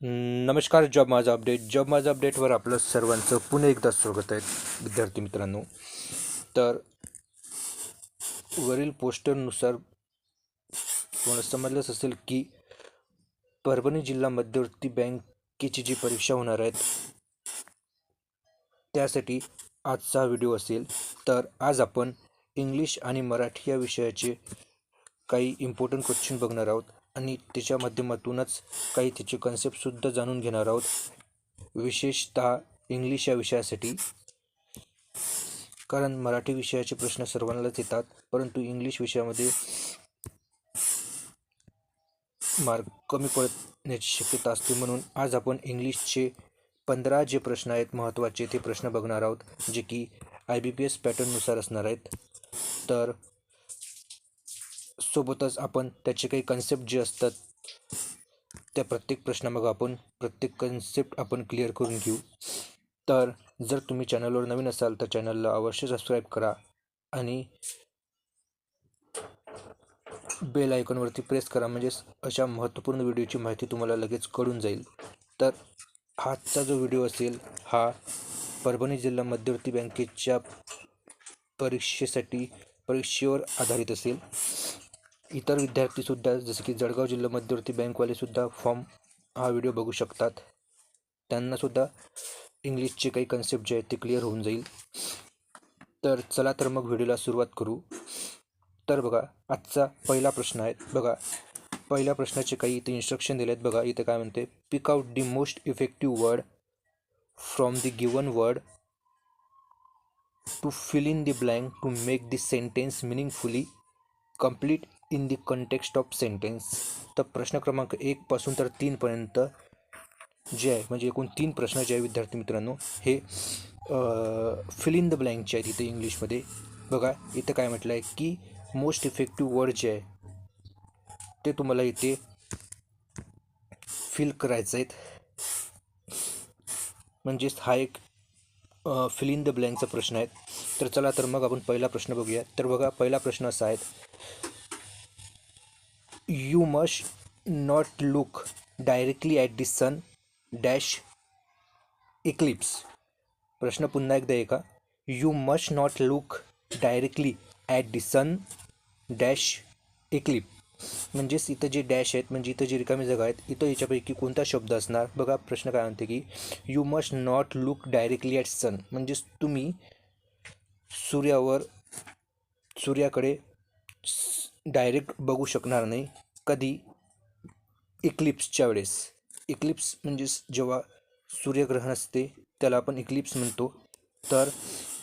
नमस्कार. जॉब माझा अपडेटवर आपलं सर्वांचं पुन्हा एकदा स्वागत आहे विद्यार्थी मित्रांनो. तर वरील पोस्टरनुसार तुम्हाला समजलंच असेल की परभणी जिल्हा मध्यवर्ती बँकेची जी परीक्षा होणार आहेत त्यासाठी आजचा व्हिडिओ असेल. तर आज आपण इंग्लिश आणि मराठी या विषयाचे काही इम्पॉर्टंट क्वेश्चन बघणार आहोत आणि त्याच्या माध्यमातूनच काही त्याचे कन्सेप्टसुद्धा जाणून घेणार आहोत, विशेषतः इंग्लिश या विषयासाठी. कारण मराठी विषयाचे प्रश्न सर्वांनाच येतात, परंतु इंग्लिश विषयामध्ये मार्क कमी पडण्याची शक्यता असते. म्हणून आज आपण इंग्लिशचे 15 जे प्रश्न आहेत महत्त्वाचे ते प्रश्न बघणार आहोत, जे की IBPS पॅटर्ननुसार असणार आहेत. तर सोबतच आपण त्याचे काही कन्सेप्ट जे असतात त्या प्रत्येक प्रश्नामागं आपण प्रत्येक कन्सेप्ट आपण क्लिअर करून घेऊ. तर जर तुम्ही चॅनलवर नवीन असाल तर चॅनलला अवश्य सबस्क्राईब करा आणि बेल आयकॉनवरती प्रेस करा, म्हणजेच अशा महत्त्वपूर्ण व्हिडिओची माहिती तुम्हाला लगेच कळून जाईल. तर आजचा जो व्हिडिओ असेल हा परभणी जिल्हा मध्यवर्ती बँकेच्या परीक्षेवर आधारित असेल. इतर विद्यार्थीसुद्धा जसे की जळगाव जिल्हा मध्यवर्ती बँकवालेसुद्धा हा व्हिडिओ बघू शकतात. त्यांनासुद्धा इंग्लिशचे काही कन्सेप्ट जे आहेत ते क्लिअर होऊन जाईल. तर चला तर मग व्हिडिओला सुरुवात करू. तर बघा, आजचा पहिला प्रश्न आहे. बघा, पहिल्या प्रश्नाचे काही इथे इन्स्ट्रक्शन दिले आहेत. बघा इथे काय म्हणते, pick out the most effective word from the given word to fill in the blank to make the sentence meaningfully complete in the context of sentence. तर प्रश्न क्रमांक 1 पासून तर 3 पर्यंत जे आहे, म्हणजे एकूण 3 प्रश्न जे आहे विद्यार्थी मित्रांनो, हे फिल इन द ब्लँकचे आहेत इथे इंग्लिशमध्ये. बघा इथं काय म्हटलं आहे की मोस्ट इफेक्टिव्ह वर्ड जे आहे ते तुम्हाला इथे फिल करायचं आहेत. म्हणजेच हा एक फिल इन द ब्लँकचा प्रश्न आहे. तर चला तर मग आपण पहिला प्रश्न बघूया. तर बघा, पहिला प्रश्न असा आहे, you must not look directly at the sun dash eclipse. प्रश्न पुन्हा एकदा आहे का, you must not look directly at the sun dash eclipse. म्हणजेच इथं जे डॅश आहेत, म्हणजे इथं जी रिकामी जागा आहेत, इथं याच्यापैकी कोणता शब्द असणार. बघा प्रश्न काय म्हणते की you must not look directly at sun, म्हणजेच तुम्ही सूर्याकडे डायरेक्ट बघू शकणार नाही. कधी? इक्लिप्सच्या वेळेस. इक्लिप्स म्हणजेच जेव्हा सूर्यग्रहण असते त्याला आपण इक्लिप्स म्हणतो. तर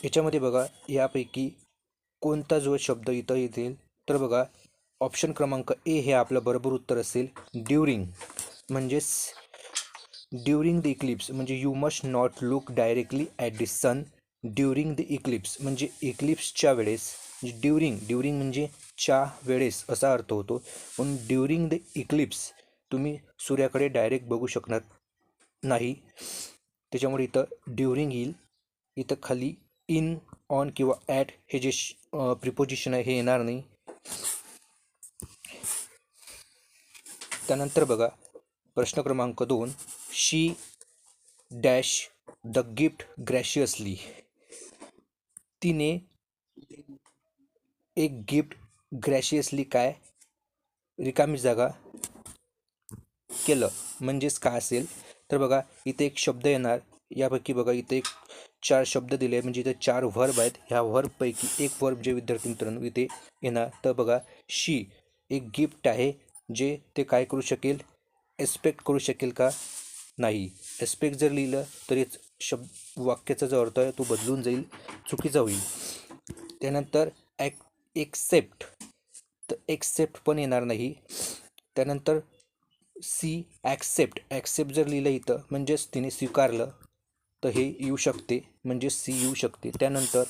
याच्यामध्ये बघा यापैकी कोणता जो शब्द इथं येतील, तर बघा ऑप्शन क्रमांक ए हे आपलं बरोबर उत्तर असेल, ड्युरिंग. म्हणजेच ड्युरिंग द इक्लिप्स, म्हणजे you must not look directly at the sun during the eclipse, म्हणजे इक्लिप्सच्या वेळेस. ड्युरिंग म्हणजे च्या वेळेस असा अर्थ होतो. म्हणून ड्युरिंग द इक्लिप्स तुम्ही सूर्याकडे डायरेक्ट बघू शकणार नाही, त्याच्यामुळे इथं ड्युरिंग येईल. इथं खाली इन, ऑन किंवा ॲट हे जे प्रिपोजिशन आहे हे येणार नाही. त्यानंतर बघा प्रश्न क्रमांक 2, शी डॅश द गिफ्ट ग्रॅशियसली. तिने एक गिफ्ट ग्रॅशियसली काय रिकामी जागा केलं, म्हणजेच काय असेल. तर बघा इथे एक शब्द येणार. यापैकी बघा इथे एक 4 शब्द दिले, म्हणजे इथे 4 व्हर्ब आहेत. ह्या व्हर्बपैकी एक व्हर्ब जे विद्यार्थी मित्रांनो इथे येणार. तर बघा शी एक गिफ्ट आहे, जे ते काय करू शकेल, एक्सपेक्ट करू शकेल का, नाही. एक्सपेक्ट जर लिहिलं तरी वाक्याचा जो अर्थ आहे तो बदलून जाईल, चुकीचा होईल. त्यानंतर एक्सेप्ट, तर एक्सेप्ट पण येणार नाही. त्यानंतर सी ॲक्सेप्ट जर लिहिलं इथं, म्हणजेच तिने स्वीकारलं, तर हे येऊ शकते, म्हणजे सी येऊ शकते. त्यानंतर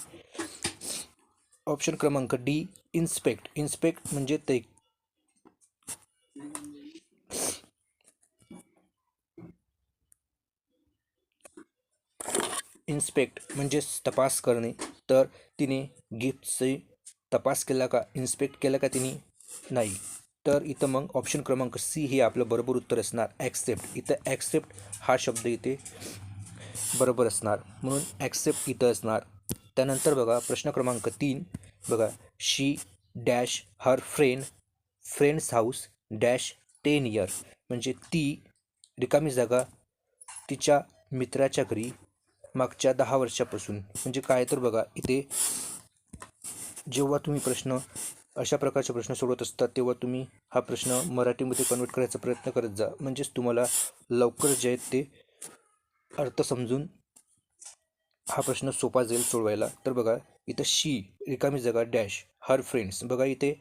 ऑप्शन क्रमांक डी, इन्स्पेक्ट म्हणजे ते इन्स्पेक्ट म्हणजेच तपास करणे. तर तिने गिफ्टचे तपास केला का, इन्स्पेक्ट केला का तिने, नाही. तर इथं मग ऑप्शन क्रमांक सी हे आपलं बरोबर उत्तर असणार. ॲक्सेप्ट, इथं ॲक्सेप्ट हा शब्द इथे बरोबर असणार, म्हणून ॲक्सेप्ट इथं असणार. त्यानंतर बघा प्रश्न क्रमांक 3 बघा, she dash her friends house dash 10 year, म्हणजे ती रिकामी जागा तिच्या मित्राच्या घरी मागच्या 10 वर्षापासून. म्हणजे काय तर बघा, इथे जेव्हा तुम्ही प्रश्न अशा प्रकारचे प्रश्न सोडवत असतात तेव्हा तुम्ही हा प्रश्न मराठीमध्ये कन्वर्ट करायचा प्रयत्न करत जा, म्हणजेच तुम्हाला लवकर जे आहेत ते अर्थ समजून हा प्रश्न सोपा जाईल सोडवायला. तर बघा इथं शी रिकामी जागा डॅश हर फ्रेंड्स, बघा इथे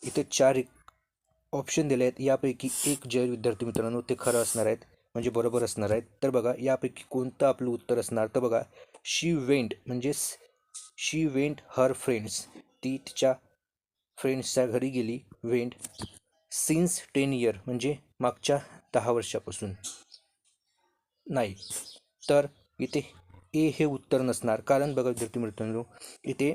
इथे 4 ऑप्शन दिले आहेत. यापैकी एक जे विद्यार्थी मित्रांनो ते खरं असणार आहेत, म्हणजे बरोबर असणार आहेत. तर बघा यापैकी कोणतं आपलं उत्तर असणार, तर बघा शी वेंट, म्हणजे शी वेंट हर फ्रेंड्स, ती तिच्या फ्रेंड्सच्या घरी गेली. वेंट सिन्स 10 इयर, म्हणजे मागच्या 10 वर्षापासून. नाही, तर इथे ए हे उत्तर नसणार. कारण बघा विद्यार्थी मित्रांनो, इथे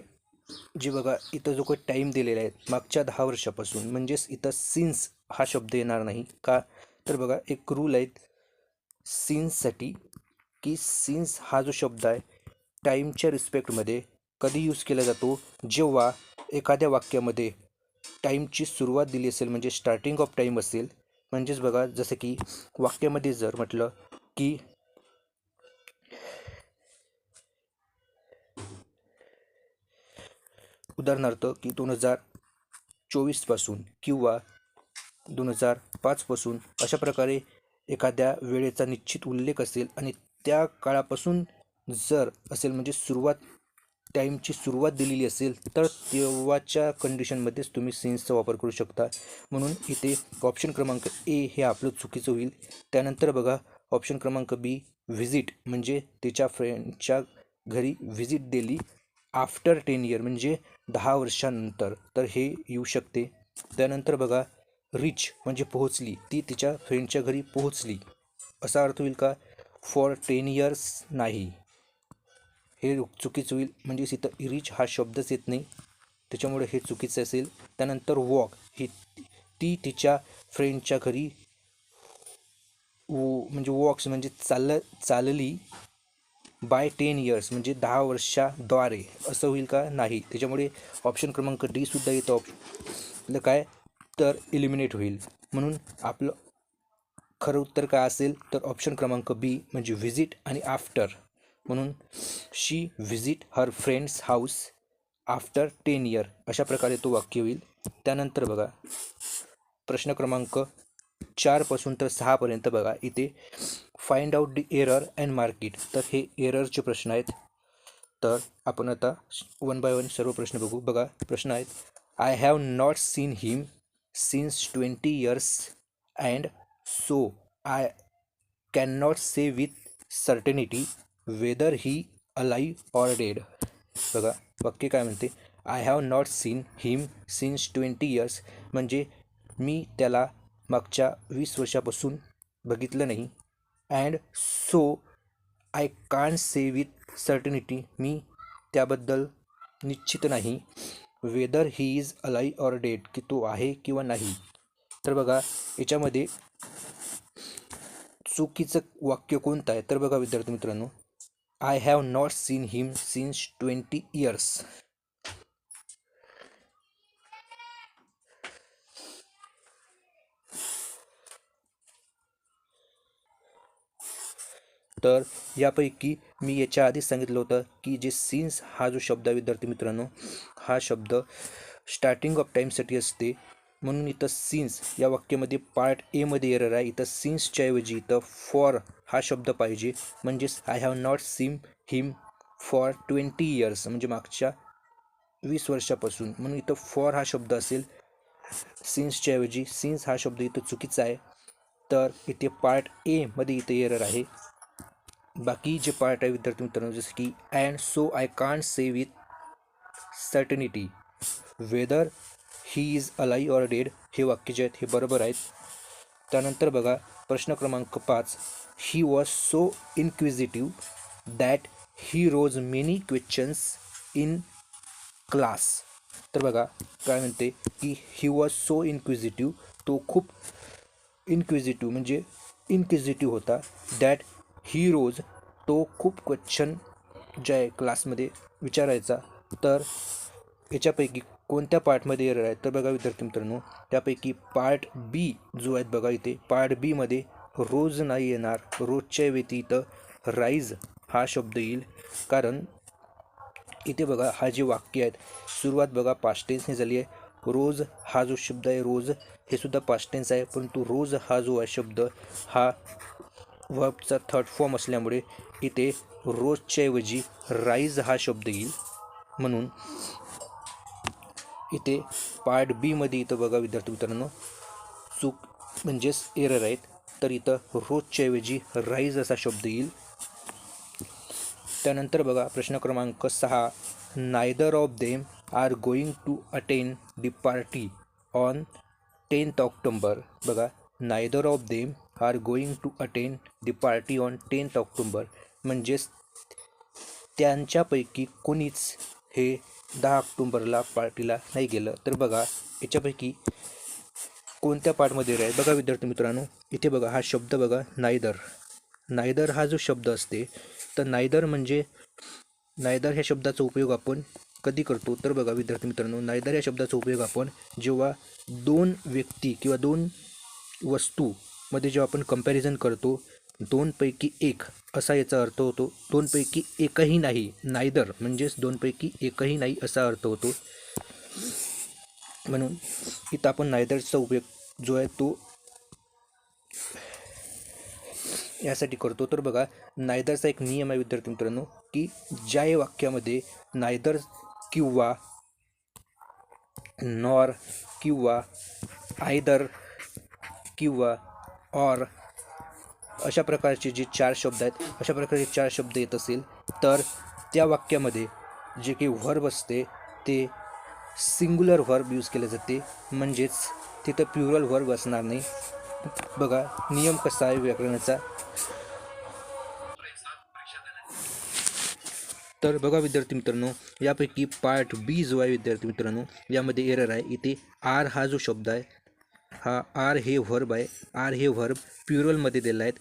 जे बघा इथं जो काही टाईम दिलेला आहे मागच्या 10 वर्षापासून, म्हणजेच इथं सिन्स हा शब्द येणार नाही. का तर बघा एक रूल आहे सिन्ससाठी, की सिन्स हा जो शब्द आहे टाईमच्या रिस्पेक्टमध्ये कधी यूज केला जातो, जेव्हा एखाद्या वाक्यामध्ये टाईमची सुरुवात दिली असेल, म्हणजे स्टार्टिंग ऑफ टाईम असेल. म्हणजेच बघा जसं की वाक्यामध्ये जर म्हटलं की उदाहरणार्थ की 2024पासून किंवा 2005पासून, अशा प्रकारे एखाद्या वेळेचा निश्चित उल्लेख असेल आणि त्या काळापासून जर असेल, म्हणजे टाईमची सुरुवात दिलेली असेल, तर तेव्हाच्या कंडिशनमध्येच तुम्ही सिन्सचा वापर करू शकता. म्हणून इथे ऑप्शन क्रमांक ए हे आपलं चुकीचं होईल. त्यानंतर बघा ऑप्शन क्रमांक बी व्हिजिट, म्हणजे त्याच्या फ्रेंडच्या घरी व्हिजिट दिली आफ्टर 10 इयर, म्हणजे 10 वर्षांनंतर, तर हे येऊ शकते. त्यानंतर बघा रिच, म्हणजे पोहोचली, ती तिच्या फ्रेंडच्या घरी पोहोचली, असा अर्थ होईल का? फॉर 10 इयर्स नाही, हे चुकीचं होईल. म्हणजेच इथं रिच हा शब्दच येत नाही, त्याच्यामुळे हे चुकीचं असेल. त्यानंतर वॉक, ही ती तिच्या फ्रेंडच्या घरी म्हणजे वॉक्स, म्हणजे चालली बाय 10 इयर्स, म्हणजे 10 वर्षाद्वारे, असं होईल का? नाही. त्याच्यामुळे ऑप्शन क्रमांक डी सुद्धा इथं आपलं काय तर इलिमिनेट होईल. म्हणून आपलं खरं उत्तर काय असेल, तर ऑप्शन क्रमांक बी, म्हणजे व्हिजिट आणि आफ्टर. म्हणून she visit her friends house after 10 year, अशा प्रकारे तो वाक्य होईल. त्यानंतर बघा प्रश्न क्रमांक 4पासून तर 6पर्यंत बघा इथे find out the error and mark it, तर हे एररचे प्रश्न आहेत. तर आपण आता 1 बाय 1 सर्व प्रश्न बघू. बघा प्रश्न आहेत, I have not seen him since 20 years and so I can not say with certainty whether he alive or dead. बघा वाक्य काय म्हणते, I have not seen him since 20 years, म्हणजे मी त्याला मागच्या 20 वर्षापासून बघितलं नाही. And so I can't say with certainty, मी त्याबद्दल निश्चित नाही. Whether he is alive or dead, की तो आहे किंवा नाही. तर बघा याच्यामध्ये चुकीचं वाक्य कोणतं आहे, तर बघा विद्यार्थी मित्रांनो, I have not seen him since 20 years. तर यापैकी मी याच्या आधीच सांगितलं होतं की जे सिन्स हा जो शब्द आहे विद्यार्थी मित्रांनो, हा शब्द स्टार्टिंग ऑफ टाईमसाठी असते. म्हणून इथं सिन्स या वाक्यामध्ये पार्ट एमध्ये एरर आहे. इथं सिन्सच्या ऐवजी इथं फॉर हा शब्द पाहिजे. म्हणजेच I have not seen him for 20 years, म्हणजे मागच्या 20 वर्षापासून. म्हणून इथं फॉर हा शब्द असेल सिन्सच्या ऐवजी. सिन्स हा शब्द इथं चुकीचा आहे, तर इथे पार्ट एमध्ये इथे एरर आहे. बाकी जे पार्ट आहे विद्यार्थी मित्रांनो, जसं की and so I can't say with certainty weather he is alive or dead, हे वाक्य जे आहेत हे बरोबर आहेत. त्यानंतर बघा प्रश्न क्रमांक 5, he was so inquisitive that he rose many questions in class. तर बघा काय म्हणते की ही वॉज सो इन्क्विजिटिव्ह, तो खूप इन्क्विजिटिव्ह म्हणजे इन्क्विजिटिव्ह होता. दॅट ही रोज, तो खूप क्वेश्चन ज्या क्लासमध्ये विचारायचा. तर याच्यापैकी कोणत्या पार्टमध्ये एरर आहे तर बघा विद्यार्थी मित्रांनो, त्यापैकी पार्ट बी जो आहे बघा, इथे पार्ट बीमध्ये रोज नाही येणार, रोजच्या व्यतिरिक्त राईज हा शब्द येईल. कारण इथे बघा हा जे वाक्य आहेत, सुरुवात बघा पास्ट टेन्सने झाली आहे. रोज हा जो शब्द आहे रोज, हे सुद्धा पास्ट टेन्स आहे, परंतु रोज हा जो आहे शब्द हा वर्बचा थर्ड फॉर्म असल्यामुळे इथे रोजच्या ऐवजी राईज हा शब्द येईल. म्हणून इथे पार्ट बीमध्ये इथं बघा विद्यार्थी मित्रांनो चूक म्हणजेच एरर आहेत. तर इथं रोजच्या ऐवजी राईज असा शब्द येईल. त्यानंतर बघा प्रश्न क्रमांक 6, neither of them are going to attend the party on 10th October. बघा neither of them are going to attend the party on 10th October म्हणजेच त्यांच्यापैकी कोणीच हे 10 ऑक्टोबरला पार्टीला नाही गेलं. तर बघा याच्यापैकी कोणत्या पार्टमध्ये आहे बघा विद्यार्थी मित्रांनो, इथे बघा हा शब्द बघा नायदर. नायदर हा जो शब्द असते, तर नायदर म्हणजे नायदर ह्या शब्दाचा उपयोग आपण कधी करतो तर बघा विद्यार्थी मित्रांनो, नायदर या शब्दाचा उपयोग आपण जेव्हा दोन व्यक्ती किंवा दोन वस्तूमध्ये जेव्हा आपण कंपॅरिझन करतो, दोनपैकी एक असा याचा अर्थ होतो. दोनपैकी एकही नाही, नायदर म्हणजेच दोनपैकी एकही नाही असा अर्थ होतो. म्हणून इथं आपण नायदरचा उपयोग जो आहे तो यासाठी करतो. तर बघा नायदरचा एक नियम आहे विद्यार्थी मित्रांनो, की ज्या वाक्यामध्ये नायदर किंवा नॉर किंवा आयदर किंवा ऑर अशा प्रकारचे जे 4 शब्द आहेत, अशा प्रकारचे 4 शब्द येत असेल तर त्या वाक्यामध्ये जे काही व्हर्ब असते ते सिंग्युलर व्हर्ब यूज केले जाते, म्हणजेच तिथं प्युरल व्हर्ब असणार नाही. बघा नियम कसा आहे व्याकरणाचा. तर बघा विद्यार्थी मित्रांनो, यापैकी पार्ट बी जो आहे विद्यार्थी मित्रांनो, यामध्ये एरर आहे. इथे आर हा जो शब्द आहे, हा आर हे व्हर्ब आहे. आर हे व्हर्ब प्युरलमध्ये दिलं आहेत,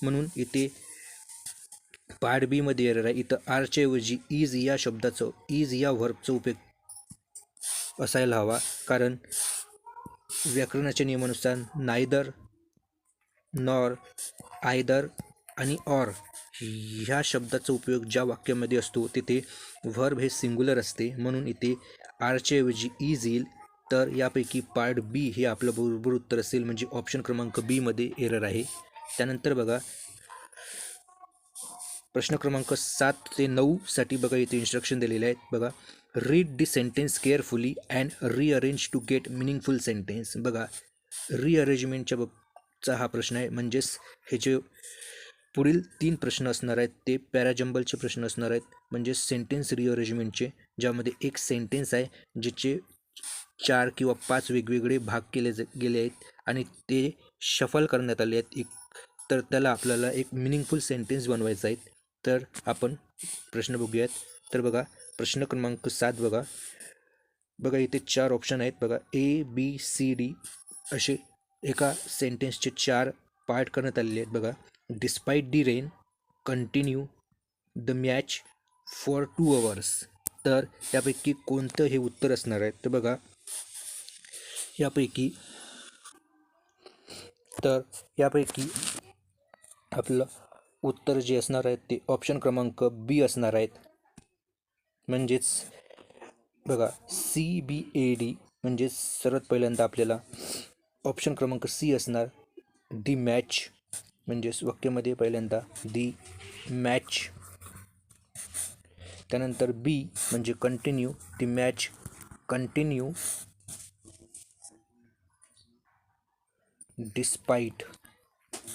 म्हणून इथे पार्ट बीमध्ये एरर आहे. इथं आरच्या ऐवजी इज या शब्दाचं, इज या व्हर्बचा उपयोग असायला हवा. कारण व्याकरणाच्या नियमानुसार नायदर, नॉर, आयदर आणि ऑर ह्या शब्दाचा उपयोग ज्या वाक्यामध्ये असतो तिथे व्हर्ब हे सिंग्युलर असते, म्हणून इथे आरच्या ऐवजी इज येईल. तर यापैकी पार्ट बी हे आपलं बरोबर उत्तर असेल, म्हणजे ऑप्शन क्रमांक बीमध्ये एरर आहे. त्यानंतर बघा प्रश्न क्रमांक 7 ते 9 साठी बघा इथे इन्स्ट्रक्शन दिलेले आहेत. बघा read the sentence carefully and rearrange to get meaningful sentence. बघा रिअरेंजमेंटच्या बाबतचा हा प्रश्न आहे, म्हणजेच हे जे पुढील 3 प्रश्न असणार आहेत ते पॅराजंबलचे प्रश्न असणार आहेत, म्हणजे सेंटेन्स रिअरेंजमेंटचे, ज्यामध्ये एक सेंटेन्स आहे जिचे 4 किंवा 5 वेगवेगळे भाग केले गेले आहेत आणि ते शफल करण्यात आले आहेत एक. तर त्याला आपल्याला एक मिनिंगफुल सेंटेन्स बनवायचा आहे. तर आपण प्रश्न बघूयात. तर बघा प्रश्न क्रमांक 7 बघा, बघा इथे 4 ऑप्शन आहेत. बघा ए बी सी डी असे एका सेंटेन्सचे 4 पार्ट करण्यात आलेले आहेत. बघा despite the rain, continue, the match, for 2 hours. तर यापैकी कोणतं हे उत्तर असणार आहे तर बघा यापैकी आपलं उत्तर जे असणार आहे ते ऑप्शन क्रमांक बी असणार आहेत. म्हणजेच बघा सी बी ए डी, म्हणजेच सर्वात पहिल्यांदा आपल्याला ऑप्शन क्रमांक सी असणार, दी मॅच, म्हणजेच वाक्यामध्ये पहिल्यांदा दी मॅच. त्यानंतर बी म्हणजे continue, the match continue, despite,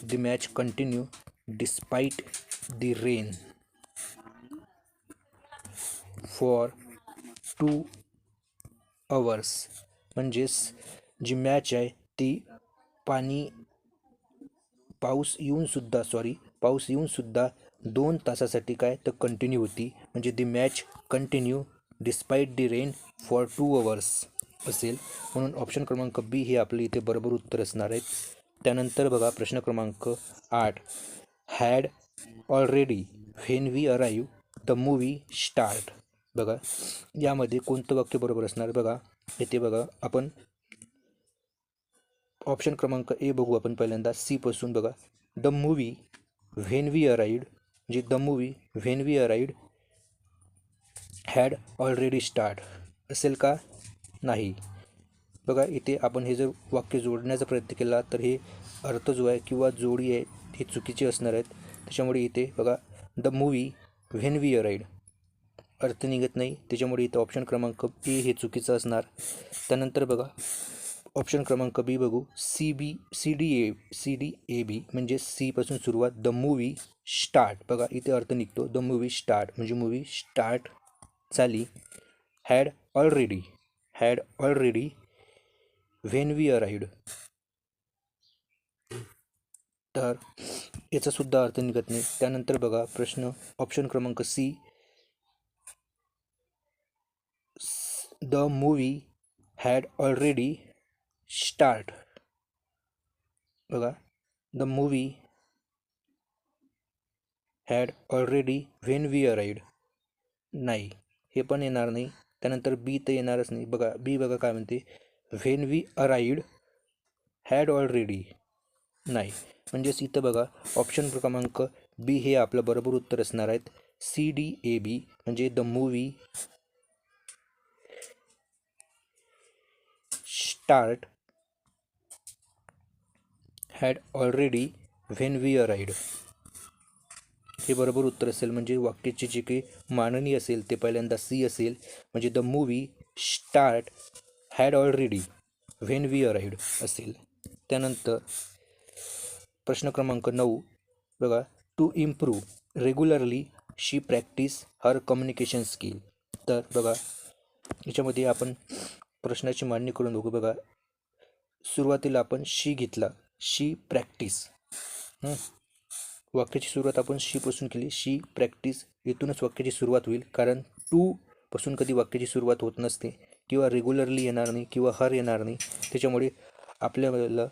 the match continue despite the rain, for 2 hours, म्हणजेच जी मॅच आहे ती पाऊस येऊन सुद्धा 2 तासासाठी काय तर कंटिन्यू होती, म्हणजे the match continue despite the rain for 2 hours असेल. म्हणून ऑप्शन क्रमांक बी हे आपलं इथे बरोबर उत्तर असणार आहे. त्यानंतर बघा प्रश्न क्रमांक 8, had already when we arrive the movie start. बघा यामध्ये कोणतं वाक्य बरोबर असणार बघा. येथे बघा आपण ऑप्शन क्रमांक ए बघू आपण पहिल्यांदा सी पासून. बघा the movie when we arrived, म्हणजे the movie when we arrived had already start असेल का? नाही. बघा इथे आपण हे जर वाक्य जोडण्याचा प्रयत्न केला तर हे अर्थ जो आहे किंवा जोडी आहे हे चुकीचे असणार आहेत. त्याच्यामुळे इथे बघा the movie when we arrived अर्थ निघत नाही. त्याच्यामुळे इथं ऑप्शन क्रमांक ए हे चुकीचं असणार. त्यानंतर बघा ऑप्शन क्रमांक बी बघू. सी डी ए बी म्हणजे सीपासून सुरुवात. द मूवी स्टार्ट बघा इथे अर्थ निघतो. द मूवी स्टार्ट म्हणजे मूवी स्टार्ट झाली. Had already when we arrived, तर याचा सुद्धा अर्थ निघत नाही. त्यानंतर बघा प्रश्न ऑप्शन क्रमांक C, the movie had already start. बघा the movie had already when we arrived, नाही हे पण येणार नाही. त्यानंतर बी तर येणारच नाही. बघा बी बघा काय म्हणते, when we arrived had already, नाही. म्हणजेच इथं बघा ऑप्शन क्रमांक बी हे आपलं बरोबर उत्तर असणार आहेत. सी डी ए बी म्हणजे the movie start had already when we arrived हे बरोबर उत्तर असेल. म्हणजे वाक्याची जी काही मांडणी असेल ते पहिल्यांदा सी असेल. म्हणजे the movie start had already when we arrived असेल. त्यानंतर प्रश्न क्रमांक 9 बघा. To improve regularly she practice her communication skill. तर बघा याच्यामध्ये आपण प्रश्नाची मांडणी करून बघू. बघा सुरुवातीला आपण शी घेतला, शी प्रॅक्टिस. वाक्याची सुरुवात आपण शीपासून केली, शी प्रॅक्टिस. इथूनच वाक्याची सुरुवात होईल. कारण टू पासून कधी वाक्याची सुरुवात होत नसते किंवा रेग्युलरली येणार नाही किंवा हर येणार नाही. त्याच्यामुळे आपल्याला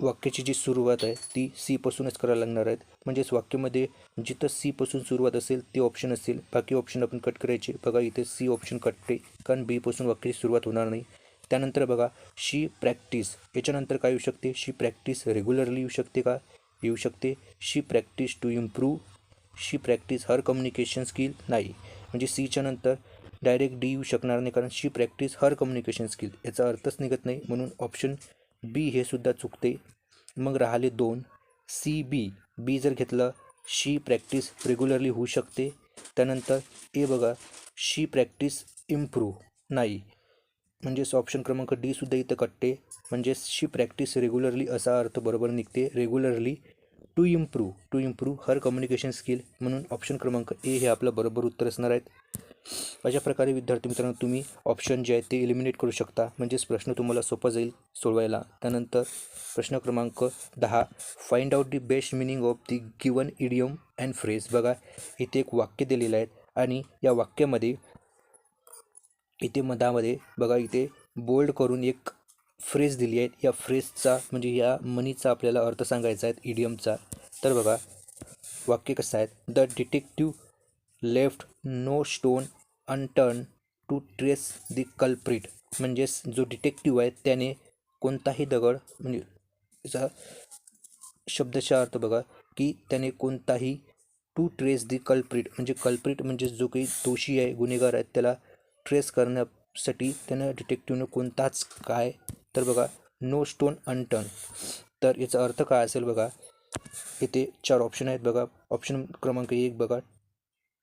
वाक्याची जी सुरुवात आहे ती सी पासूनच करायला लागणार आहेत. म्हणजेच वाक्यामध्ये जिथं सी पासून सुरुवात असेल ते ऑप्शन असेल, बाकी ऑप्शन आपण कट करायचे. बघा इथे सी ऑप्शन कटते कारण बी पासून वाक्याची सुरुवात होणार नाही. त्यानंतर बघा शी प्रॅक्टिस, याच्यानंतर काय येऊ शकते? शी प्रॅक्टिस रेग्युलरली येऊ शकते का? येऊ शकते. She practice to improve, she practice her communication skill, नाही. म्हणजे सीच्या नंतर डायरेक्ट डी येऊ शकणार नाही कारण शी प्रॅक्टिस हर कम्युनिकेशन स्किल याचा अर्थच निघत नाही. म्हणून ऑप्शन बी हे सुद्धा चुकते. मग राहिले 2 सी बी जर घेतलं शी प्रॅक्टिस रेग्युलरली होऊ शकते. त्यानंतर ए बघा शी प्रॅक्टिस इम्प्रूव्ह, नाही. म्हणजेच ऑप्शन क्रमांक डी सुद्धा इथं कटते. म्हणजे शी प्रॅक्टिस रेग्युलरली असा अर्थ बरोबर निघते. Regularly to improve her communication skill, म्हणून ऑप्शन क्रमांक ए हे आपलं बरोबर उत्तर असणार आहेत. अशा प्रकारे विद्यार्थी मित्रांनो तुम्ही ऑप्शन जे आहेत ते एलिमिनेट करू शकता. म्हणजेच प्रश्न तुम्हाला सोपा जाईल सोडवायला. त्यानंतर प्रश्न क्रमांक 10, find out the best meaning of the given idiom and phrase. बघा इथे एक वाक्य दिलेलं आहे आणि या वाक्यामध्ये इथे मधामध्ये बघा इथे बोल्ड करून एक फ्रेज दिली आहे. या फ्रेजचा म्हणजे या मनीचा आपल्याला अर्थ सांगायचा आहे इडियमचा. तर बघा वाक्य कसं आहे, the detective left no stone unturn to trace the culprit. म्हणजेच जो डिटेक्टिव्ह आहे त्याने कोणताही दगड, म्हणजे याचा शब्दशः अर्थ बघा की त्याने कोणताही टू ट्रेस द कल्प्रिट म्हणजे कल्प्रिट म्हणजे जो काही दोषी आहे गुन्हेगार आहे त्याला ट्रेस करण्यासाठी त्यानं डिटेक्टिव्हनं कोणताच काय, तर बघा नो स्टोन अनटर्न. तर याचा अर्थ काय असेल बघा. इथे 4 ऑप्शन आहेत बघा. ऑप्शन क्रमांक 1 बघा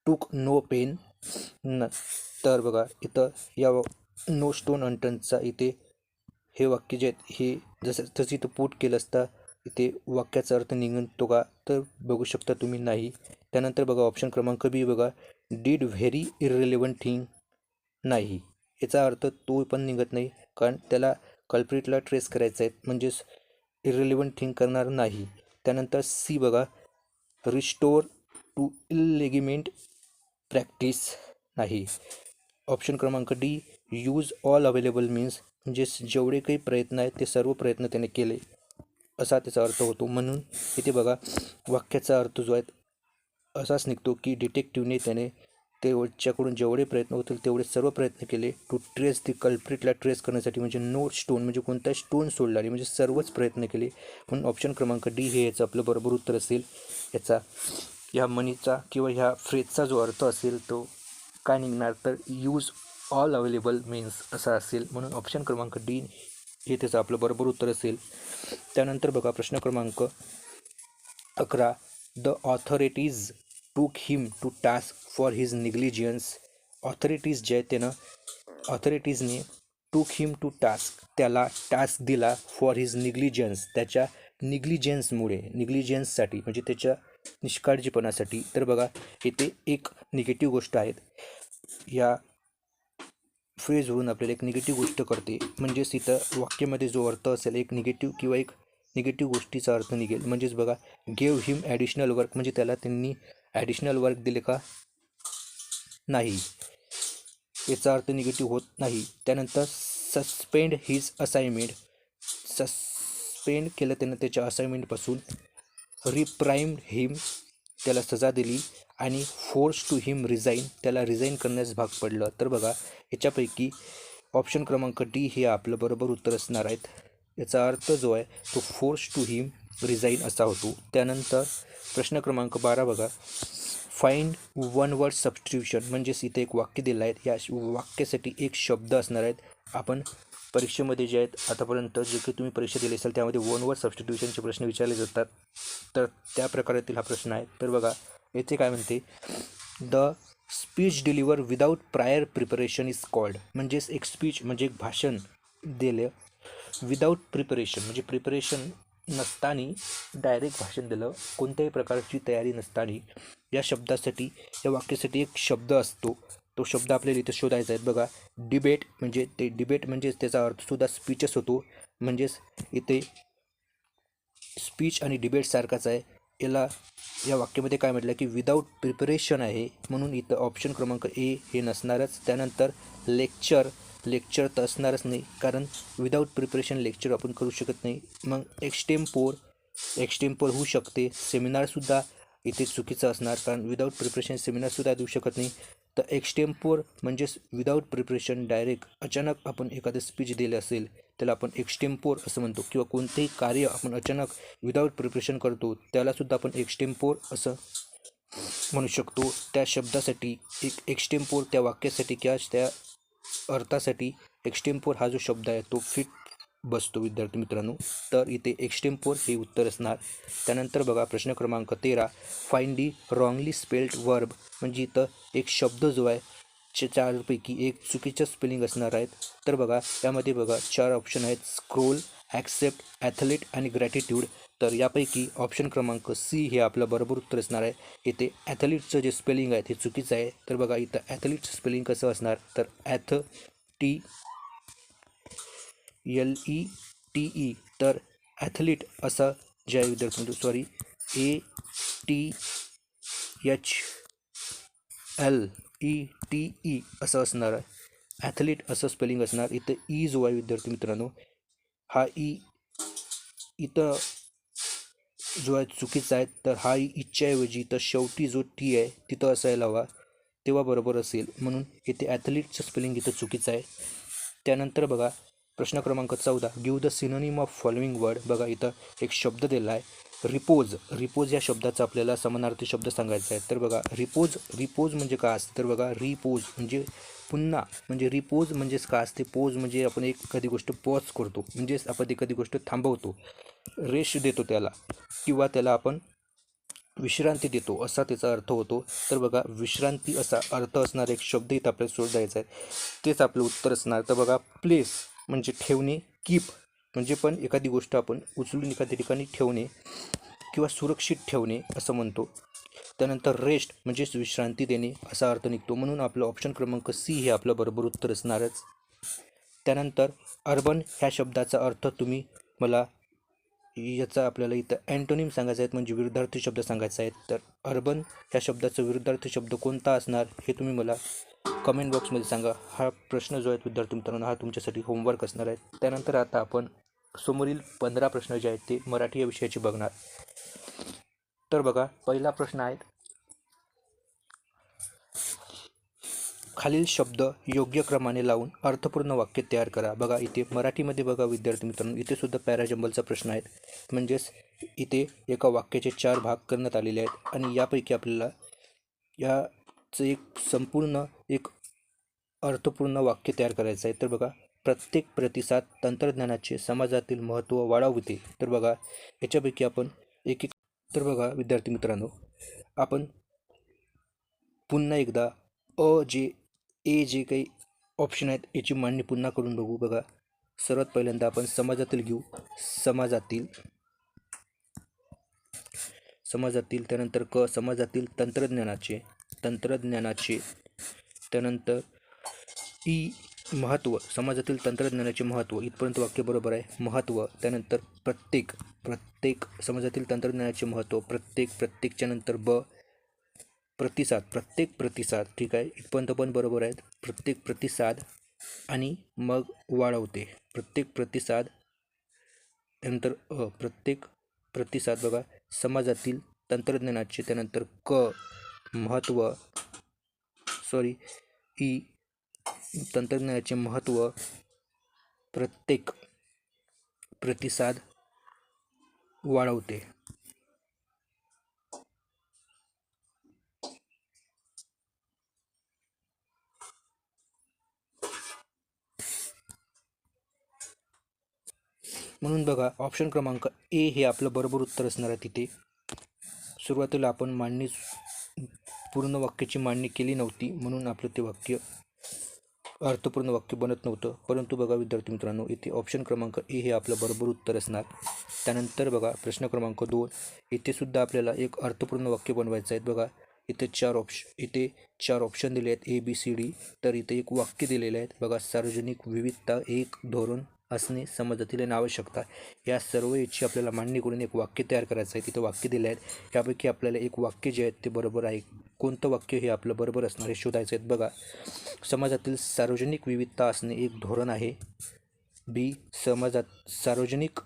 टूक नो पेन न. तर बघा इथं या नो स्टोन अनटर्नचा इथे हे वाक्य जे आहेत हे जसं इथं पुट केलं असता इथे वाक्याचा अर्थ निघतो का? तर बघू शकता तुम्ही नाही. त्यानंतर बघा ऑप्शन क्रमांक बी बघा डीड व्हेरी इररिलेव्हंट थिंग, नाही. याचा अर्थ तो पण निघत नाही कारण त्याला कल्प्रिटला ट्रेस करायचं आहे म्हणजेच इररिलेव्हंट थिंग करणार नाही. त्यानंतर सी बघा रिस्टोर टू इलेगिमेंट प्रॅक्टिस, नाही. ऑप्शन क्रमांक D, use all available means म्हणजे जेवढे काही प्रयत्न आहेत ते सर्व प्रयत्न त्याने केले असा त्याचा अर्थ होतो. म्हणून इथे बघा वाक्याचा अर्थ जो आहे असाच निघतो की डिटेक्टिव्हने त्याने त्याच्याकडून जेवढे प्रयत्न होतील तेवढे सर्व प्रयत्न केले टू ट्रेस दी कल्प्रिटला ट्रेस करण्यासाठी, म्हणजे नो स्टोन म्हणजे कोणताही स्टोन सोडला नाही, म्हणजे सर्वच प्रयत्न केले. म्हणून ऑप्शन क्रमांक डी हे याचं आपलं बरोबर उत्तर असेल. याचा ह्या म्हणीचा किंवा ह्या फ्रेजचा जो अर्थ असेल तो काय निघणार तर यूज ऑल अवेलेबल मीन्स असा असेल. म्हणून ऑप्शन क्रमांक डी हे त्याचं आपलं बरोबर उत्तर असेल. त्यानंतर बघा प्रश्न क्रमांक 11, the authorities took him to task for his negligence. Authorities जे आहेत त्यानं ऑथॉरिटीजने टूक हिम टू टास्क त्याला टास्क दिला फॉर हिज निग्लिजन्स त्याच्या निग्लिजन्ससाठी म्हणजे त्याच्या निष्काळजीपणासाठी. तर बघा इथे एक निगेटिव्ह गोष्ट आहेत, या फ्रेजवरून आपल्याला एक निगेटिव्ह गोष्ट करते, म्हणजेच इथं वाक्यामध्ये जो अर्थ असेल एक निगेटिव्ह किंवा एक निगेटिव्ह गोष्टीचा अर्थ निघेल. म्हणजेच बघा गेव हिम ॲडिशनल वर्क म्हणजे त्याला त्यांनी ॲडिशनल वर्क दिले का नाही, याचा अर्थ निगेटिव्ह होत नाही. त्यानंतर सस्पेंड हिज असाइनमेंट, सस्पेंड केलं त्यानं त्याच्या असाइनमेंटपासून. रिप्राइम्ड हिम त्याला सजा दिली आणि फोर्स टू हिम रिझाईन त्याला रिझाईन करण्यास भाग पडलं. तर बघा याच्यापैकी ऑप्शन क्रमांक डी हे आपलं बरोबर उत्तर असणार आहेत. याचा अर्थ जो आहे तो फोर्स टू हिम रिझाईन असा होतो. त्यानंतर प्रश्न क्रमांक 12 बघा, फाइंड वन वर्ड सबस्टिट्यूशन म्हणजेच इथे एक वाक्य दिलं आहे, या वाक्यासाठी एक शब्द असणार आहेत. आपण परीक्षेमध्ये जे आहेत आतापर्यंत जे काही तुम्ही परीक्षा दिली असेल त्यामध्ये वन वर्ड सबस्टिट्यूशनचे प्रश्न विचारले जातात, तर त्या प्रकारातील हा प्रश्न आहे. तर बघा येथे काय म्हणते, the speech deliver without prior preparation is called. म्हणजेच एक स्पीच म्हणजे एक भाषण दिलं विदाऊट प्रिपरेशन म्हणजे प्रिपरेशन नसताना डायरेक्ट भाषण दिलं, कोणत्याही प्रकारची तयारी नसताना. या शब्दासाठी या वाक्यासाठी एक शब्द असतो, तो शब्द आपल्याला इथे शोधायचा आहे. बघा डिबेट म्हणजे ते डिबेट म्हणजेच त्याचा अर्थसुद्धा स्पीचच होतो. म्हणजेच इथे स्पीच आणि डिबेट सारखाच आहे. याला या वाक्यामध्ये काय म्हटलं की विदाऊट प्रिपरेशन आहे, म्हणून इथं ऑप्शन क्रमांक ए हे नसणारच. त्यानंतर लेक्चर तर असणारच नाही, कारण विदाऊट प्रिपरेशन लेक्चर आपण करू शकत नाही. मग एक्सटेम्पोर होऊ शकते. सेमिनारसुद्धा इथे चुकीचं असणार, कारण विदाऊट प्रिपरेशन सेमिनारसुद्धा देऊ शकत नाही. तर एक्सटेम्पोर म्हणजेच विदाऊट प्रिपरेशन डायरेक्ट अचानक आपण एखादं स्पीच दिलं असेल त्याला आपण एक्सटेम्पोर असं म्हणतो, किंवा कोणतेही कार्य आपण अचानक विदाऊट प्रिपरेशन करतो त्यालासुद्धा आपण एक्सटेम्पोर असं म्हणू शकतो. त्या शब्दासाठी एक एक्सटेम्पोर त्या वाक्यासाठी किंवा त्या अर्थासाठी एक्सटेम्पोर हा जो शब्द आहे तो फिट बसतो विद्यार्थी मित्रांनो. तर इथे एक्सटेम्पोर हे उत्तर असणार. त्यानंतर बघा प्रश्न क्रमांक 13, find the wrongly spelled verb म्हणजे इथं एक शब्द जो आहे चारपैकी एक चुकीचं स्पेलिंग असणार आहेत. तर बघा यामध्ये बघा 4 ऑप्शन आहेत, स्क्रोल, ॲक्सेप्ट, ॲथलीट आणि ग्रॅटिट्यूड. तर यापैकी ऑप्शन क्रमांक सी हे आपलं बरोबर उत्तर असणार आहे. इथे ॲथलीटचं जे स्पेलिंग आहे ते चुकीचं आहे. तर बघा इथं ॲथलीटचं स्पेलिंग कसं असणार तर LETE. तर ॲथलीट असं जे आहे विद्यार्थी सॉरी ATHLETE असं असणार आहे. ॲथलीट असं स्पेलिंग असणार. इथं ई जो आहे विद्यार्थी मित्रांनो हा ई इथं जो आहे चुकीचा आहे. तर हा इच्या ऐवजी इथं शेवटी जो टी आहे तिथं असायला हवा, तेव्हा बरोबर असेल. म्हणून इथे ॲथलीटचं स्पेलिंग इथं चुकीचं आहे. त्यानंतर बघा प्रश्न क्रमांक 14, give the synonym of following word. बघा इथं एक शब्द दिला आहे रिपोज या शब्दाचा आपल्याला समानार्थी शब्द सांगायचा आहे. तर बघा रिपोज म्हणजे काय असतं तर बघा रिपोज म्हणजे पुन्हा म्हणजे रिपोज म्हणजेच काय असते, पोज म्हणजे आपण एखादी गोष्ट पॉज करतो म्हणजेच आपण एखादी गोष्ट थांबवतो, रेस्ट देतो त्याला, किंवा त्याला आपण विश्रांती देतो असा त्याचा अर्थ होतो. तर बघा विश्रांती असा अर्थ असणारा एक शब्द इथं आपल्याला शोधायचा आहे, तेच आपलं उत्तर असणार. तर बघा प्लेस म्हणजे ठेवणे, कीप म्हणजे पण एखादी गोष्ट आपण उचलून एखाद्या ठिकाणी ठेवणे किंवा सुरक्षित ठेवणे असं म्हणतो. त्यानंतर रेस्ट म्हणजेच विश्रांती देणे असा अर्थ निघतो. म्हणून आपलं ऑप्शन क्रमांक सी हे आपलं बरोबर उत्तर असणारच. त्यानंतर अर्बन ह्या शब्दाचा अर्थ तुम्ही मला याचा आपल्याला इथं अँटोनिम सांगायचं आहे, म्हणजे विरुद्धार्थी शब्द सांगायचा आहे. तर अर्बन ह्या शब्दाचा विरुद्धार्थी शब्द कोणता असणार हे तुम्ही मला कमेंट बॉक्समध्ये सांगा. हा प्रश्न जो आहे विद्यार्थी मित्रांनो, हा तुमच्यासाठी होमवर्क असणार आहे. त्यानंतर आता आपण समोरील 15 प्रश्न जे आहेत ते मराठी या विषयाचे बघणार. तर बघा, पहिला प्रश्न आहे, खालील शब्द योग्य क्रमाने लावून अर्थपूर्ण वाक्य तयार करा. बघा इथे मराठीमध्ये बघा विद्यार्थी मित्रांनो, इथे सुद्धा पॅराजंबलचा प्रश्न आहे. म्हणजेच इथे एका वाक्याचे 4 भाग करण्यात आलेले आहेत आणि यापैकी आपल्याला याचं एक संपूर्ण एक अर्थपूर्ण वाक्य तयार करायचं आहे. तर बघा, प्रत्येक प्रतिसाद तंत्रज्ञानाचे समाजातील महत्त्व वाढवते. तर बघा याच्यापैकी आपण एक तर बघा विद्यार्थी मित्रांनो, आपण पुन्हा एकदा जे काही ऑप्शन आहेत याची मांडणी पुन्हा करून बघू. बघा, सर्वात पहिल्यांदा आपण समाजातील घेऊ. समाजातील त्यानंतर समाजातील तंत्रज्ञानाचे त्यानंतर महत्त्व, समाजातील तंत्रज्ञानाचे महत्त्व, इथपर्यंत वाक्य बरोबर आहे. महत्त्व, त्यानंतर प्रत्येक समाजातील तंत्रज्ञानाचे महत्त्व, प्रत्येकच्या नंतर प्रतिसाद, ठीक आहे, इथपर्यंत पण बरोबर आहेत. प्रत्येक प्रतिसाद आणि मग वाढवते. प्रत्येक प्रतिसाद नंतर प्रत्येक प्रतिसाद. बघा, समाजातील तंत्रज्ञानाचे, त्यानंतर महत्त्व, तंत्रज्ञानाचे महत्त्व, प्रत्येक प्रतिसाद वाढवते. म्हणून बघा, ऑप्शन क्रमांक ए हे आपलं बरोबर उत्तर असणार आहे. तिथे सुरुवातीला आपण पूर्ण वाक्याची मांडणी केली नव्हती, म्हणून आपलं ते वाक्य अर्थपूर्ण वाक्य बनत नव्हतं. परंतु बघा विद्यार्थी मित्रांनो, इथे ऑप्शन क्रमांक ए हे आपलं बरोबर उत्तर असणार. त्यानंतर बघा प्रश्न क्रमांक 2, इथे सुद्धा आपल्याला एक अर्थपूर्ण वाक्य बनवायचं आहे. बघा इथे चार ऑप्शन दिले आहेत, ABCD. तर इथे एक वाक्य दिलेलं आहे. बघा, सार्वजनिक विविधता एक धोरण असणे समाजातील आणि आवश्यकता, या सर्व याची आपल्याला मांडणी करून एक वाक्य तयार करायचं आहे. तिथे वाक्य दिले आहेत, त्यापैकी आपल्याला एक वाक्य जे आहेत ते बरोबर आहे. कोणतं वाक्य हे आपलं बरोबर असणार हे शोधायचं आहे. बघा, समाजातील सार्वजनिक विविधता असणे एक धोरण आहे. B, सार्वजनिक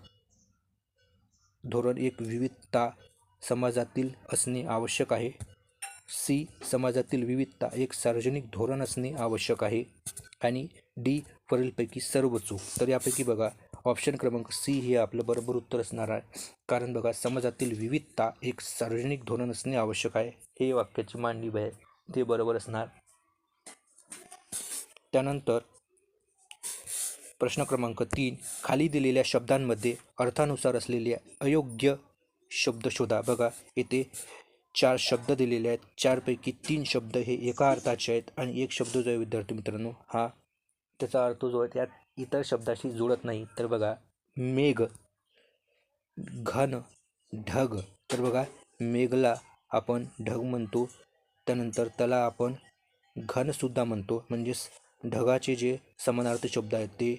धोरण एक विविधता समाजातील असणे आवश्यक आहे. C, समाजातील विविधता एक सार्वजनिक धोरण असणे आवश्यक आहे. आणि D, वरीलपैकी सर्व चूक. तर यापैकी बघा, ऑप्शन क्रमांक C हे आपलं बरोबर उत्तर असणार आहे. कारण बघा, समाजातील विविधता एक सार्वजनिक धोरण असणे आवश्यक आहे, हे वाक्याची मांडणी आहे, ते बरोबर असणार. त्यानंतर प्रश्न क्रमांक 3, खाली दिलेल्या शब्दांमध्ये अर्थानुसार असलेले अयोग्य शब्द शोधा. बघा, इथे 4 शब्द दिलेले आहेत. 4 पैकी 3 शब्द हे एका अर्थाचे आहेत आणि एक शब्द जो आहे विद्यार्थी मित्रांनो, हा त्याचा अर्थ जो आहे त्यात इतर शब्दाशी जुळत नाही. तर बघा, मेघ, घन, ढग. तर बघा, मेघला आपण ढग म्हणतो, त्यानंतर त्याला आपण घनसुद्धा म्हणतो. म्हणजेच ढगाचे जे समानार्थी शब्द आहेत ते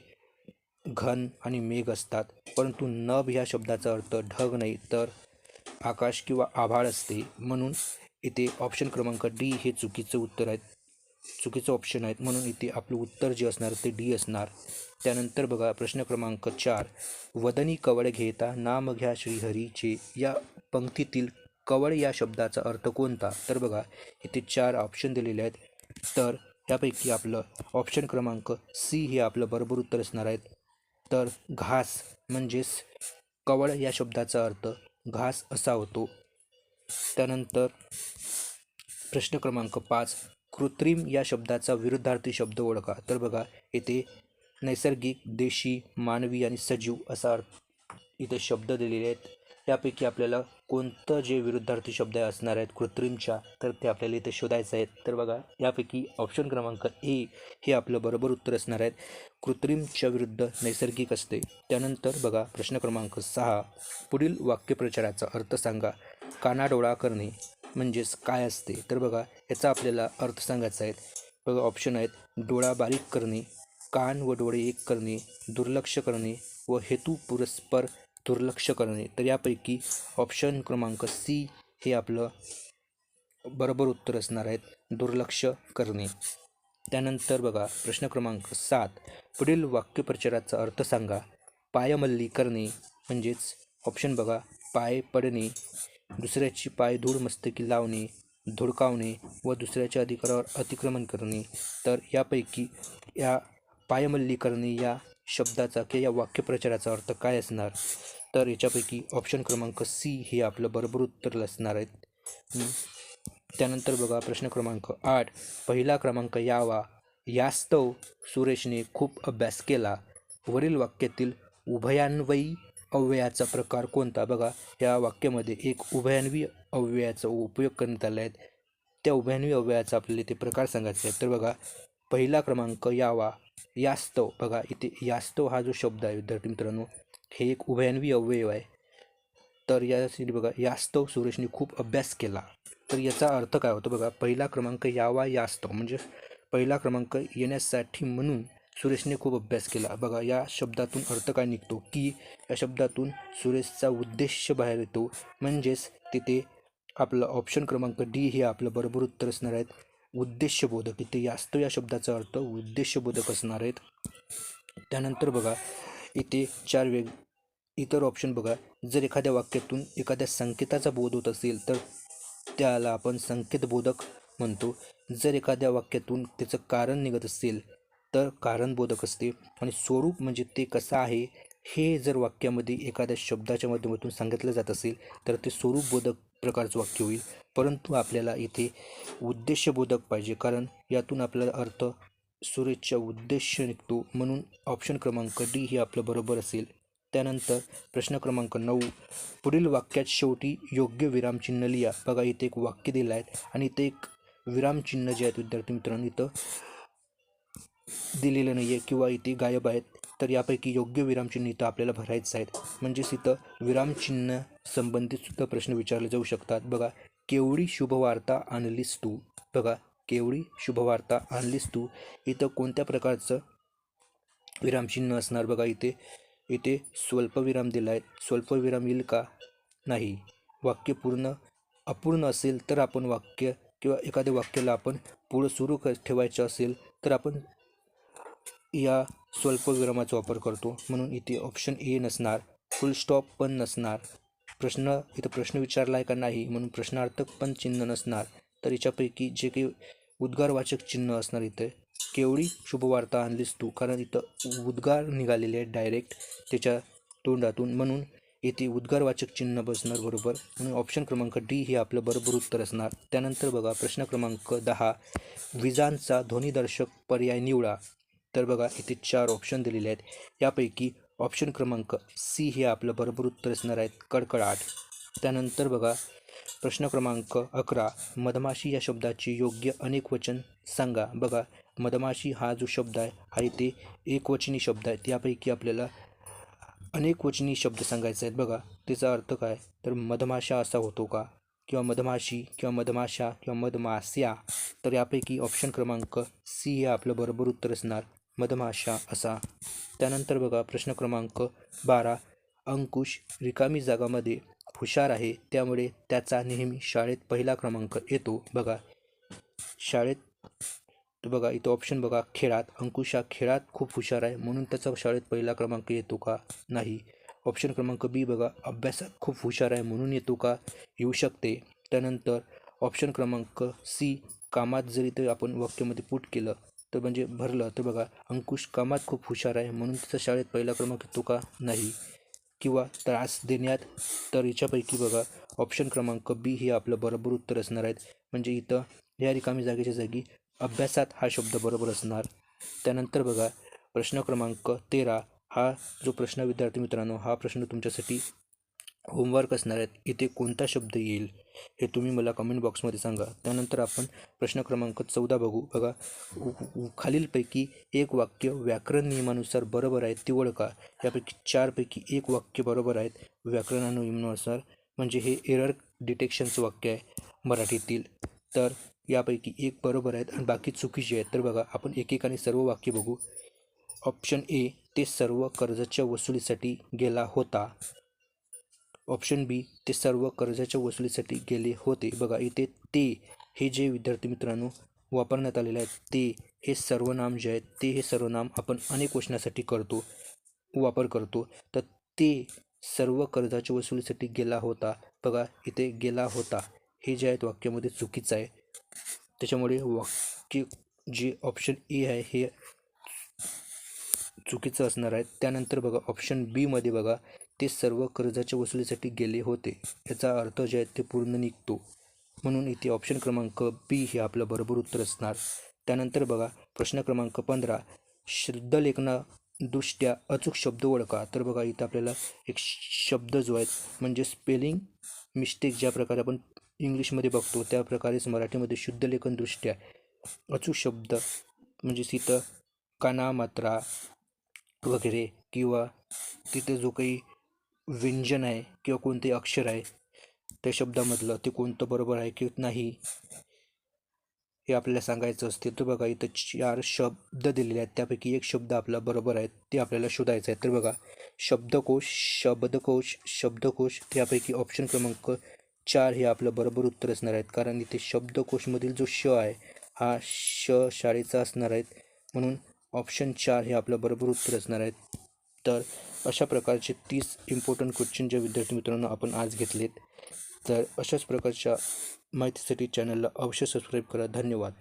घन आणि मेघ असतात. परंतु नभ ह्या शब्दाचा अर्थ ढग नाही तर आकाश किंवा आभाळ असते. म्हणून इथे ऑप्शन क्रमांक D हे चुकीचं ऑप्शन आहेत. म्हणून इथे आपलं उत्तर जे असणार ते D असणार. त्यानंतर बघा प्रश्न क्रमांक 4, वदनी कवळ घेता नाम घ्या श्रीहरीचे, या पंक्तीतील कवळ या शब्दाचा अर्थ कोणता? तर बघा, इथे 4 ऑप्शन दिलेले आहेत. तर यापैकी आपलं ऑप्शन क्रमांक C हे आपलं बरोबर उत्तर असणार आहेत. तर घास, म्हणजेच कवळ या शब्दाचा अर्थ घास असा होतो. त्यानंतर प्रश्न क्रमांक 5, कृत्रिम या शब्दाचा विरुद्धार्थी शब्द ओळखा. तर बघा, इथे नैसर्गिक, देशी, मानवी आणि सजीव असा इथे शब्द दिलेले आहेत. यापैकी आपल्याला कोणतं जे विरुद्धार्थी शब्द असणार आहेत कृत्रिमच्या, तर ते आपल्याला इथे शोधायचं आहेत. तर बघा, यापैकी ऑप्शन क्रमांक A हे आपलं बरोबर उत्तर असणार आहेत. कृत्रिमच्या विरुद्ध नैसर्गिक असते. त्यानंतर बघा प्रश्न क्रमांक 6, पुढील वाक्यप्रचाराचा अर्थ सांगा. कानाडोळा करणे म्हणजेच काय असते? तर बघा, याचा आपल्याला अर्थ सांगायचा आहे. बघा, ऑप्शन आहेत, डोळा बारीक करणे, कान व डोळे एक करणे, दुर्लक्ष करणे व हेतू पुरस्पर दुर्लक्ष करणे. तर यापैकी ऑप्शन क्रमांक सी हे आपलं बरोबर उत्तर असणार आहेत, दुर्लक्ष करणे. त्यानंतर बघा प्रश्न क्रमांक 7, पुढील वाक्यप्रचाराचा अर्थ सांगा. पायमल्ली करणे म्हणजेच ऑप्शन बघा, पाय पडणे, दुसऱ्याची पाय धूळ मस्तकी लावणे, धुडकावणे व दुसऱ्याच्या अधिकारावर अतिक्रमण करणे. तर यापैकी या पायमल्ली करणे या शब्दाचा किंवा या वाक्यप्रचाराचा अर्थ काय असणार? तर याच्यापैकी ऑप्शन क्रमांक सी हे आपलं बरोबर उत्तर असणार आहेत. त्यानंतर बघा प्रश्न क्रमांक 8, पहिला क्रमांक यावा. यास्तव सुरेशने खूप अभ्यास केला. वरील वाक्यातील उभयान्वयी अव्ययाचा प्रकार कोणता? बघा या वाक्यामध्ये एक उभयान्वयी अव्ययाचा उपयोग करण्यात आला आहे. त्या उभयान्वयी अव्ययाचा आपल्याला इथे प्रकार सांगायचा आहे. तर बघा पहिला क्रमांक यावा. यास्तव, बघा इथे यास्तव हा जो शब्द आहे विद्यार्थी मित्रांनो, हे एक उभयान्वयी अव्यय आहे. तर यासाठी बघा यास्तव सुरेशने खूप अभ्यास केला. तर याचा अर्थ काय होतो? बघा पहिला क्रमांक यावा यास्तव म्हणजे पहिला क्रमांक येण्यासाठी म्हणून सुरेशने खूप अभ्यास केला. बघा या शब्दातून अर्थ काय निघतो की या शब्दातून सुरेशचा उद्देश बाहेर येतो. म्हणजेच तिथे आपलं ऑप्शन क्रमांक डी हे आपलं बरोबर उत्तर असणार आहेत, उद्देशबोधक. इथे यास्तव या शब्दाचा अर्थ उद्देशबोधक असणार आहेत. त्यानंतर बघा इथे इतर ऑप्शन बघा, जर एखाद्या वाक्यातून एखाद्या संकेताचा बोध होत असेल तर त्याला आपण संकेतबोधक म्हणतो. जर एखाद्या वाक्यातून त्याचं कारण निघत असेल तर कारणबोधक असते. आणि स्वरूप म्हणजे ते कसं आहे हे जर वाक्यामध्ये एखाद्या शब्दाच्या माध्यमातून सांगितलं जात असेल तर ते स्वरूपबोधक प्रकारचं वाक्य होईल. परंतु आपल्याला इथे उद्देशबोधक पाहिजे, कारण यातून आपल्याला अर्थ सुरेशचा उद्देश निघतो. म्हणून ऑप्शन क्रमांक डी हे आपलं बरोबर असेल. त्यानंतर प्रश्न क्रमांक 9, पुढील वाक्यात शेवटी योग्य विरामचिन्ह लिहा. बघा इथे एक वाक्य दिलं आहे आणि इथे एक विरामचिन्ह जे आहेत विद्यार्थी मित्रांनो इथं दिलेलं नाही आहे किंवा इथे गायब आहेत. तर यापैकी योग्य विरामचिन्ह इथं आपल्याला भरायचं आहेत. म्हणजेच इथं विरामचिन्ह संबंधित सुद्धा प्रश्न विचारले जाऊ शकतात. बघा केवढी शुभवार्ता आणलीस तू. बघा केवढी शुभवार्ता आणलीस तू, इथं कोणत्या प्रकारचं विरामचिन्ह असणार? बघा इथे स्वल्पविराम दिला आहे. स्वल्पविराम येईल का? नाही. वाक्य अपूर्ण असेल तर आपण वाक्य किंवा एखाद्या वाक्याला आपण पुढं सुरू ठेवायचं असेल तर आपण या स्वल्पविरामाचा वापर करतो. म्हणून इथे ऑप्शन ए नसणार. फुल स्टॉप पण नसणार. प्रश्न विचारला आहे का नाही म्हणून प्रश्नार्थक पण चिन्ह नसणार. तर याच्यापैकी जे काही उद्गारवाचक चिन्ह असणार इथे केवढी शुभवार्ता आणलीस तू, कारण इथं उद्गार निघालेले आहेत डायरेक्ट त्याच्या तोंडातून, म्हणून इथे उद्गारवाचक चिन्ह बसणार बरोबर. म्हणून ऑप्शन क्रमांक डी हे आपलं बरोबर उत्तर असणार. त्यानंतर बघा प्रश्न क्रमांक 10, विजांचा ध्वनिदर्शक पर्याय निवडा. तर बघा इथे 4 ऑप्शन दिलेले आहेत. यापैकी ऑप्शन क्रमांक सी हे आपलं बरोबर उत्तर असणार आहेत, कडकडाट. त्यानंतर बघा प्रश्न क्रमांक 11, मधमाशी या शब्दाचे योग्य अनेकवचन सांगा. बघा मधमाशी हा जो शब्द आहे हा इथे एकवचनी शब्द आहे. यापैकी आपल्याला अनेकवचनी शब्द सांगायचे आहेत. बघा त्याचा अर्थ काय, तर मधमाशा असा होतो का, किंवा मधमाशी किंवा मधमाशा किंवा मधमास्या. तर यापैकी ऑप्शन क्रमांक सी हे आपलं बरोबर उत्तर असणार, मधमाशा असा. त्यानंतर बघा प्रश्न क्रमांक 12, अंकुश रिकामी जागामध्ये हुशार आहे त्यामुळे त्याचा नेहमी शाळेत पहिला क्रमांक येतो. बघा शाळेत, बघा इथं ऑप्शन बघा, खेळात. अंकुश हा खेळात खूप हुशार आहे म्हणून त्याचा शाळेत पहिला क्रमांक येतो का? नाही. ऑप्शन क्रमांक बी बघा, अभ्यासात खूप हुशार आहे म्हणून येतो का? येऊ शकते. त्यानंतर ऑप्शन क्रमांक सी, कामात जरी ते आपण वाक्यामध्ये पुट केलं तर म्हणजे भरलं तर बघा अंकुश कामात खूप हुशार आहे म्हणून त्याचा शाळेत पहिला क्रमांक येतो का? नाही. किंवा त्रास देण्यात, तर याच्यापैकी बघा ऑप्शन क्रमांक बी हे आपलं बरोबर उत्तर असणार आहेत. म्हणजे इथं या रिकामी जागेच्या जागी अभ्यासात हा शब्द बरोबर असणार. त्यानंतर बघा प्रश्न क्रमांक 13, हा जो प्रश्न विद्यार्थी मित्रांनो, हा प्रश्न तुमच्यासाठी होमवर्क असणार आहेत. इथे कोणता शब्द येईल हे तुम्ही मला कमेंट बॉक्समध्ये सांगा. त्यानंतर आपण प्रश्न क्रमांक 14 बघू. बघा खालीलपैकी एक वाक्य व्याकरण नियमानुसार बरोबर आहे ती ओळखा. यापैकी 4 पैकी एक वाक्य बरोबर आहेत व्याकरणानुसार, म्हणजे हे एरर डिटेक्शनचं वाक्य आहे मराठीतील. तर यापैकी एक बरोबर आहेत आणि बाकी चुकीचे आहेत. तर बघा आपण एकेकाने सर्व वाक्य बघू. ऑप्शन ए, ते सर्व कर्जाच्या वसुलीसाठी गेला होता. ऑप्शन बी, ते सर्व कर्जाच्या वसुलीसाठी गेले होते. बघा इथे ते हे जे विद्यार्थी मित्रांनो वापरण्यात आलेले आहे, ते हे सर्वनाम जे आहे ते हे सर्वनाम आपण अनेक वचनासाठी वापर करतो. तर ते सर्व कर्जाच्या वसुलीसाठी गेला होता. बघा इथे गेला होता हे जे आहेत वाक्यामध्ये चुकीचं आहे. त्याच्यामुळे वाक्य जे ऑप्शन ए आहे हे चुकीचं असणार आहे. त्यानंतर बघा ऑप्शन बी मध्ये बघा ते सर्व कर्जाच्या वसुलीसाठी गेले होते, याचा अर्थ जे आहे ते पूर्ण निघतो. म्हणून इथे ऑप्शन क्रमांक बी हे आपलं बरोबर उत्तर असणार. त्यानंतर बघा प्रश्न क्रमांक 15, शुद्धलेखनदृष्ट्या अचूक शब्द ओळखा. तर बघा इथं आपल्याला एक शब्द जो आहे म्हणजे स्पेलिंग मिस्टेक ज्या प्रकारे आपण इंग्लिशमध्ये बघतो त्या प्रकारेच मराठीमध्ये शुद्धलेखनदृष्ट्या अचूक शब्द म्हणजे इथं काना मात्रा वगैरे किंवा तिथे जो काही व्यंजन आहे किंवा कोणते अक्षर आहे त्या शब्दामधलं ते कोणतं बरोबर आहे की नाही हे आपल्याला सांगायचं असते. तर बघा इथं 4 शब्द दिलेले आहेत, त्यापैकी एक शब्द आपला बरोबर आहे ते आपल्याला शोधायचं आहे. तर बघा शब्दकोश त्यापैकी ऑप्शन क्रमांक 4 हे आपलं बरोबर उत्तर असणार आहेत. कारण इथे शब्दकोशमधील जो श आहे हा श शाळेचा असणार आहे. म्हणून ऑप्शन 4 हे आपलं बरोबर उत्तर असणार आहे. तर अशा प्रकारचे 30 इम्पॉर्टंट क्वेश्चन ज्या विद्यार्थी मित्रांनो आपण आज घेतलेत. तर अशाच प्रकारच्या माहितीसाठी चॅनलला अवश्य सबस्क्राईब करा. धन्यवाद.